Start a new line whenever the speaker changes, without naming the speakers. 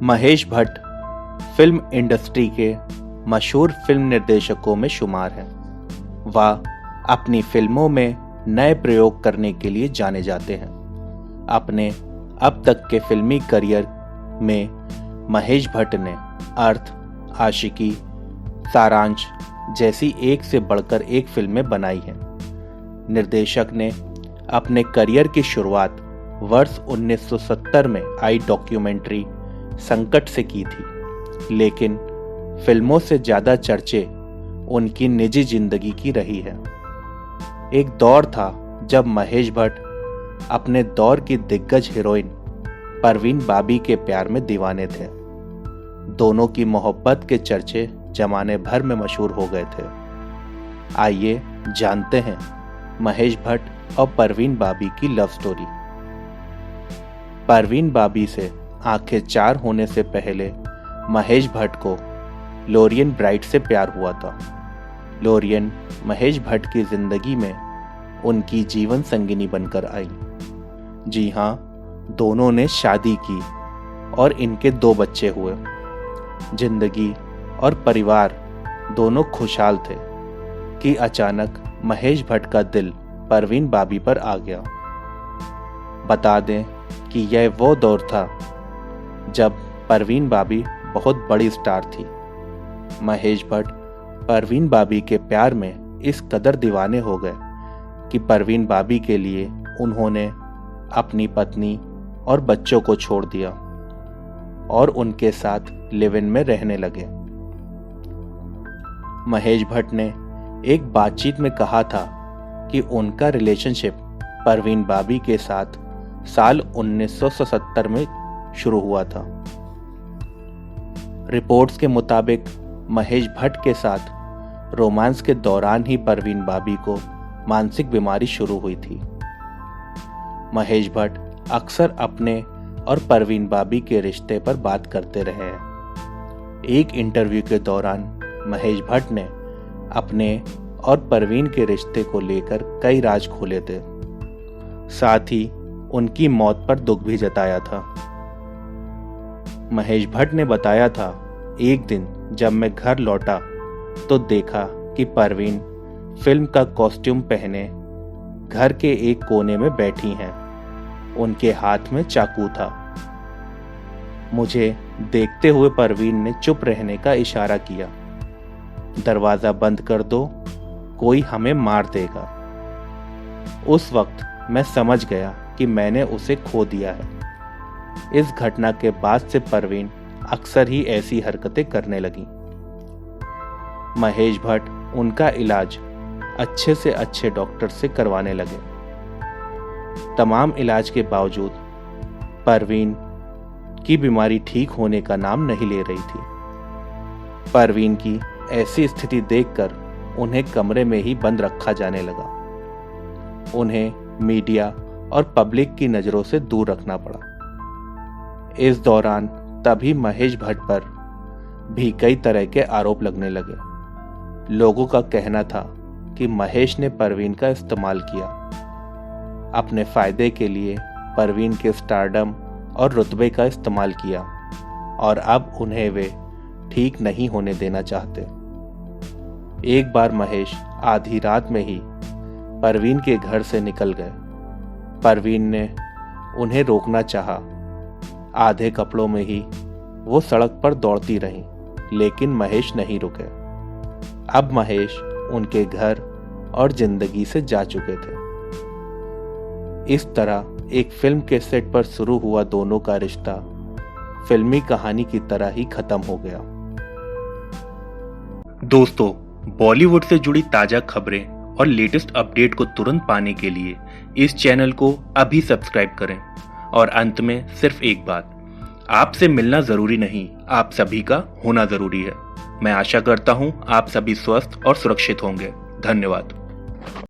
Mahesh Bhatt film industry के मशहूर film निर्देशकों में शुमार हैं। वह अपनी फिल्मों में नए प्रयोग करने के लिए जाने जाते हैं। अपने अब तक के फिल्मी करियर में महेश भट्ट ने अर्थ, आशिकी, सारांश जैसी एक से बढ़कर एक फिल्में बनाई हैं। निर्देशक ने अपने करियर की शुरुआत वर्ष 1970 में आई डॉक्यूमेंट्री संकट से की थी, लेकिन फिल्मों से ज्यादा चर्चे उनकी निजी जिंदगी की रही है। एक दौर था जब महेश भट्ट अपने दौर की दिग्गज हीरोइन परवीन बाबी के प्यार में दीवाने थे। दोनों की मोहब्बत के चर्चे जमाने भर में मशहूर हो गए थे। आइए जानते हैं महेश भट्ट और परवीन बाबी की लव स्टोरी। परवीन बाबी से आंखें चार होने से पहले महेश भट्ट को लोरियन ब्राइट से प्यार हुआ था। लोरियन महेश भट्ट की जिंदगी में उनकी जीवन संगिनी बनकर आई। जी हाँ, दोनों ने शादी की और इनके 2 बच्चे हुए। जिंदगी और परिवार दोनों खुशहाल थे कि अचानक महेश भट्ट का दिल परवीन बाबी पर आ गया। बता दें कि यह वो दौर था जब परवीन बाबी बहुत बड़ी स्टार थी। महेश भट्ट परवीन बाबी के प्यार में इस कदर दीवाने हो गए कि परवीन बाबी के लिए उन्होंने अपनी पत्नी और बच्चों को छोड़ दिया और उनके साथ लिव इन में रहने लगे। महेश भट्ट ने एक बातचीत में कहा था कि उनका रिलेशनशिप परवीन बाबी के साथ साल 1977 में शुरू हुआ था। रिपोर्ट्स के मुताबिक महेश भट्ट के साथ रोमांस के दौरान ही परवीन बाबी को मानसिक बीमारी शुरू हुई थी। महेश भट्ट अक्सर अपने और परवीन बाबी के रिश्ते पर बात करते रहे हैं। एक इंटरव्यू के दौरान महेश भट्ट ने अपने और परवीन के रिश्ते को लेकर कई राज खोले थे। साथ ही उनकी मौत पर दुख भी जताया था। महेश भट्ट ने बताया था, एक दिन जब मैं घर लौटा तो देखा कि परवीन फिल्म का कॉस्ट्यूम पहने घर के एक कोने में बैठी हैं। उनके हाथ में चाकू था। मुझे देखते हुए परवीन ने चुप रहने का इशारा किया। दरवाजा बंद कर दो, कोई हमें मार देगा। उस वक्त मैं समझ गया कि मैंने उसे खो दिया है। इस घटना के बाद से परवीन अक्सर ही ऐसी हरकतें करने लगी। महेश भट्ट उनका इलाज अच्छे से अच्छे डॉक्टर से करवाने लगे। तमाम इलाज के बावजूद परवीन की बीमारी ठीक होने का नाम नहीं ले रही थी। परवीन की ऐसी स्थिति देखकर उन्हें कमरे में ही बंद रखा जाने लगा। उन्हें मीडिया और पब्लिक की नजरों से दूर रखना पड़ा। इस दौरान तभी महेश भट्ट पर भी कई तरह के आरोप लगने लगे। लोगों का कहना था कि महेश ने परवीन का इस्तेमाल किया। अपने फायदे के लिए परवीन के स्टारडम और रुतबे का इस्तेमाल किया और अब उन्हें वे ठीक नहीं होने देना चाहते। एक बार महेश आधी रात में ही परवीन के घर से निकल गए। परवीन ने उन्हें रोकना चाहा। आधे कपड़ों में ही वो सड़क पर दौड़ती रहीं, लेकिन महेश नहीं रुके। अब महेश उनके घर और जिंदगी से जा चुके थे। इस तरह एक फिल्म के सेट पर शुरू हुआ दोनों का रिश्ता फिल्मी कहानी की तरह ही खत्म हो गया।
दोस्तों, बॉलीवुड से जुड़ी ताजा खबरें और लेटेस्ट अपडेट को तुरंत पाने के लिए इस चैनल को अभी सब्सक्राइब करें। और अंत में सिर्फ एक बात, आपसे मिलना जरूरी नहीं, आप सभी का होना जरूरी है। मैं आशा करता हूं आप सभी स्वस्थ और सुरक्षित होंगे। धन्यवाद।